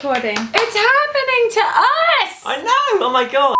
recording. It's happening to us! I know! Oh my god!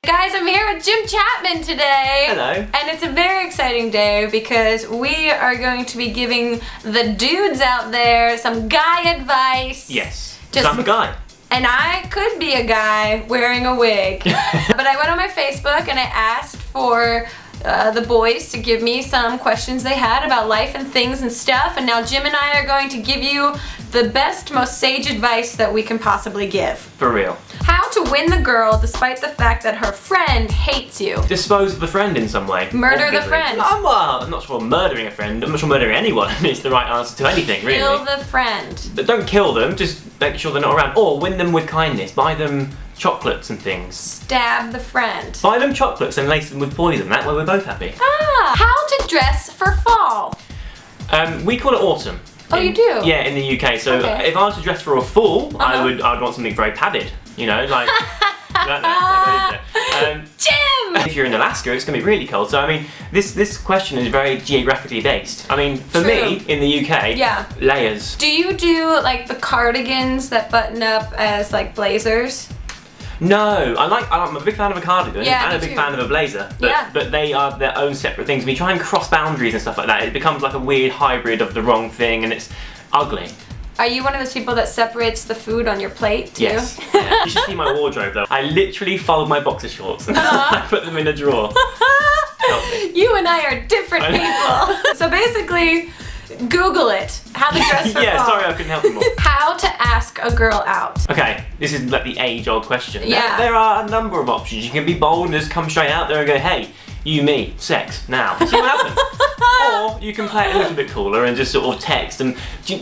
Guys, I'm here with Jim Chapman today. Hello. And it's a very exciting day because we are going to be giving the dudes out there some guy advice. Yes. I'm a guy. And I could be a guy wearing a wig. But I went on my Facebook and I asked for the boys to give me some questions they had about life and things and stuff. And now Jim and I are going to give you the best, most sage advice that we can possibly give. For real. How to win the girl despite the fact that her friend hates you. Dispose of the friend in some way. Murder the friend. I'm not sure murdering a friend. I'm not sure murdering anyone is the right answer to anything, really. Kill the friend. But don't kill them, just make sure they're not around. Or win them with kindness. Buy them chocolates and things. Stab the friend. Buy them chocolates and lace them with poison. That way we're both happy. Ah, how to dress for fall. We call it autumn. Oh, you do? Yeah, in the UK. So Okay. if I was to dress for a fall, I'd want something very padded. You know, like. Jim! If you're in Alaska, it's going to be really cold. So I mean, this question is very geographically based. I mean, for me in the UK, yeah, layers. Do you do like the cardigans that button up as like blazers? No, I'm a big fan of a cardigan and a big fan of a blazer. But they are their own separate things. When you try and cross boundaries and stuff like that, it becomes like a weird hybrid of the wrong thing, and it's ugly. Are you one of those people that separates the food on your plate too? Yes. Yeah. You should see my wardrobe though. I literally fold my boxer shorts and I put them in a drawer. You and I are different people. So basically, Google it. How to dress for yeah, fall. sorry I couldn't help you more. How to ask a girl out. Okay, this is like the age-old question. Yeah. There are a number of options. You can be bold and just come straight out there and go, hey, you, me, sex, now. See what happens. Or you can play it a little bit cooler and just sort of text, and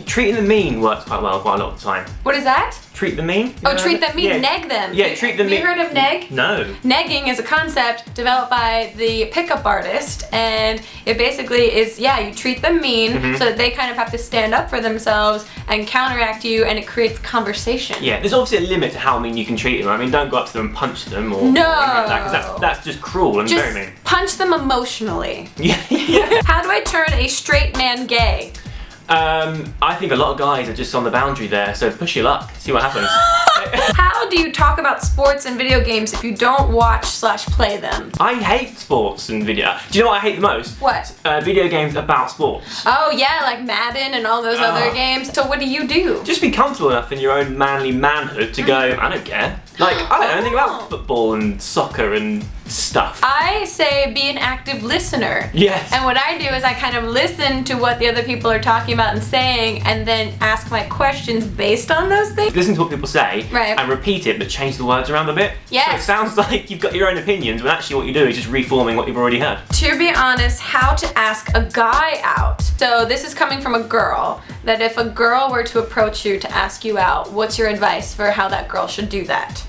treating them mean works quite well quite a lot of the time. What is that? Treat them mean? Treat them mean. Yeah. Neg them. Yeah, treat them mean. Have you heard of neg? No. Negging is a concept developed by the pickup artist, and it basically is, you treat them mean so that they kind of have to stand up for themselves and counteract you, and it creates conversation. Yeah, there's obviously a limit to how mean you can treat them. I mean, don't go up to them and punch them or anything like that, because that's just cruel and very mean. Punch them emotionally. Yeah. How do I turn a straight man gay? I think a lot of guys are just on the boundary there, so push your luck, see what happens. How do you talk about sports and video games if you don't watch/play them? I hate sports and video. Do you know what I hate the most? What? Video games about sports. Oh yeah, like Madden and all those other games. So what do you do? Just be comfortable enough in your own manly manhood to go, I don't care. Like, I don't know anything about football and soccer and stuff. I say be an active listener. Yes. And what I do is I kind of listen to what the other people are talking about and saying, and then ask my questions based on those things. Listen to what people say and repeat it, but change the words around a bit. Yes. So it sounds like you've got your own opinions, when actually what you do is just reforming what you've already heard. To be honest, how to ask a guy out. So this is coming from a girl, that if a girl were to approach you to ask you out, what's your advice for how that girl should do that?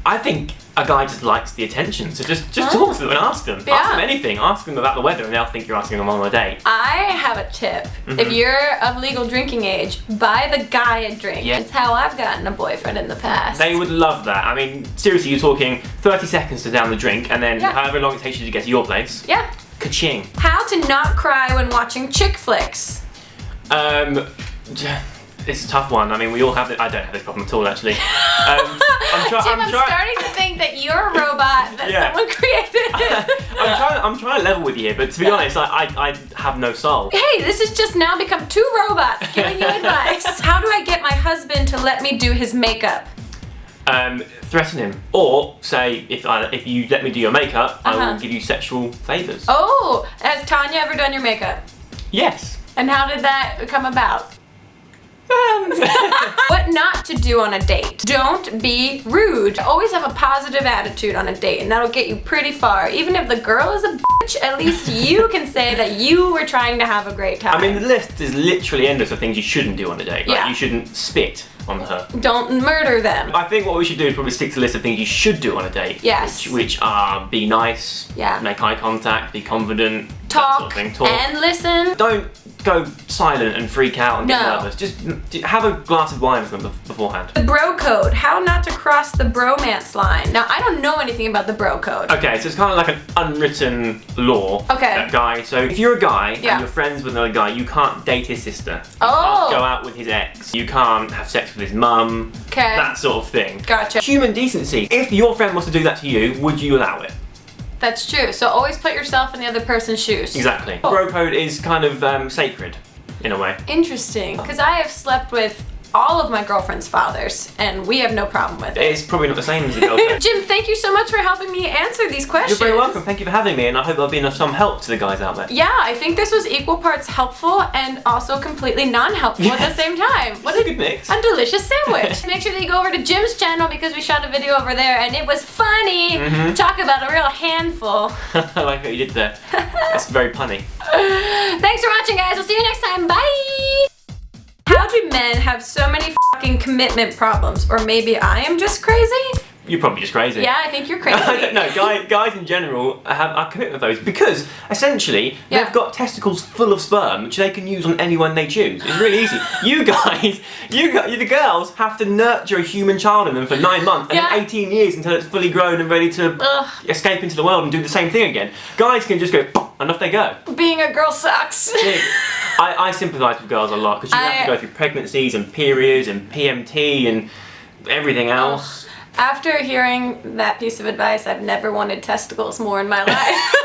I think a guy just likes the attention, so just talk to them and ask them. Yeah. Ask them anything. Ask them about the weather and they'll think you're asking them on a date. I have a tip. If you're of legal drinking age, buy the guy a drink. Yeah. It's how I've gotten a boyfriend in the past. They would love that. I mean, seriously, you're talking 30 seconds to down the drink and then however long it takes you to get to your place. Yeah. Ka-ching. How to not cry when watching chick flicks. It's a tough one. I mean, we all have it. I don't have this problem at all, actually. I'm starting to think that you're a robot that someone created. I'm trying to level with you here, but to be honest, I have no soul. Hey, this has just now become two robots giving you advice. How do I get my husband to let me do his makeup? Threaten him, or say if you let me do your makeup, I will give you sexual favors. Oh, has Tanya ever done your makeup? Yes. And how did that come about? What not to do on a date. Don't be rude. Always have a positive attitude on a date, and that'll get you pretty far. Even if the girl is a bitch, at least you can say that you were trying to have a great time. I mean, the list is literally endless of things you shouldn't do on a date. Like, you shouldn't spit on her. Don't murder them. I think what we should do is probably stick to a list of things you should do on a date. Yes. Which are be nice, make eye contact, be confident, talk, that sort of thing. Talk and listen. Don't go silent and freak out and get No. nervous. Just have a glass of wine with them beforehand. The bro code, how not to cross the bromance line. Now, I don't know anything about the bro code. Okay, so it's kind of like an unwritten law. Okay. That guy. So if you're a guy Yeah. and you're friends with another guy, you can't date his sister. You Oh. can't go out with his ex. You can't have sex with his mum. Okay. That sort of thing. Gotcha. Human decency. If your friend was to do that to you, would you allow it? That's true. So always put yourself in the other person's shoes. Exactly. Oh. Bro code is kind of sacred, in a way. Interesting. Because I have slept with all of my girlfriend's fathers, and we have no problem with it. It's probably not the same as a girlfriend. Jim, thank you so much for helping me answer these questions. You're very welcome. Thank you for having me, and I hope there'll be some help to the guys out there. Yeah, I think this was equal parts helpful and also completely non-helpful at the same time. What It's a good mix. A delicious sandwich. Make sure that you go over to Jim's channel because we shot a video over there and it was funny. Talk about a real handful. I like what you did there. That's very punny. Thanks for watching, guys. We'll see you next time. Bye! How do men have so many fucking commitment problems? Or maybe I am just crazy? You're probably just crazy. Yeah, I think you're crazy. I don't know. Guys in general are committed with those because essentially Yeah. they've got testicles full of sperm which they can use on anyone they choose. It's really easy. The girls have to nurture a human child in them for 9 months and Yeah. then 18 years until it's fully grown and ready to Ugh. escape into the world and do the same thing again. Guys can just go and off they go. Being a girl sucks. I sympathise with girls a lot because you have to go through pregnancies and periods and PMT and everything else. After hearing that piece of advice, I've never wanted testicles more in my life.